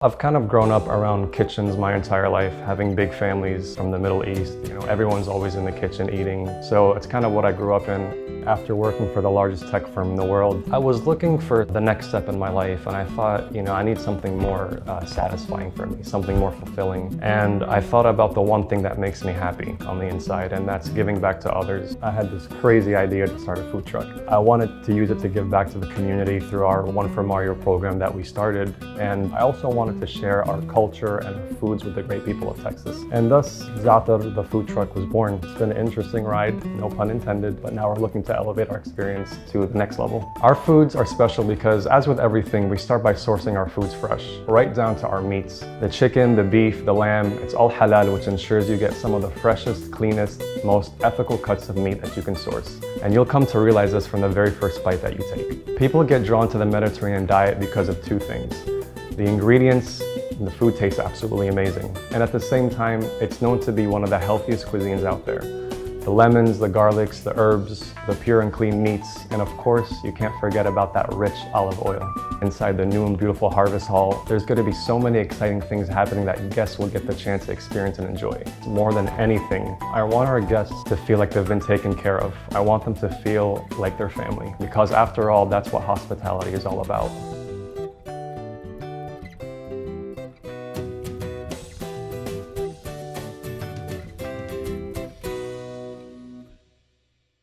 I've kind of grown up around kitchens my entire life, having big families from the Middle East. Everyone's always in the kitchen eating. So it's kind of what I grew up in. After working for the largest tech firm in the world, I was looking for the next step in my life, and I thought, I need something more satisfying for me, something more fulfilling. And I thought about the one thing that makes me happy on the inside, and that's giving back to others. I had this crazy idea to start a food truck. I wanted to use it to give back to the community through our One for Mario program that we started, and I also wanted to share our culture and our foods with the great people of Texas. And thus, ZaTaR, the food truck, was born. It's been an interesting ride, no pun intended, but now we're looking to elevate our experience to the next level. Our foods are special because, as with everything, we start by sourcing our foods fresh, right down to our meats. The chicken, the beef, the lamb, it's all halal, which ensures you get some of the freshest, cleanest, most ethical cuts of meat that you can source. And you'll come to realize this from the very first bite that you take. People get drawn to the Mediterranean diet because of two things: the ingredients. The food tastes absolutely amazing. And at the same time, it's known to be one of the healthiest cuisines out there. The lemons, the garlics, the herbs, the pure and clean meats, and of course, you can't forget about that rich olive oil. Inside the new and beautiful Harvest Hall, there's going to be so many exciting things happening that guests will get the chance to experience and enjoy. More than anything, I want our guests to feel like they've been taken care of. I want them to feel like their family, because after all, that's what hospitality is all about.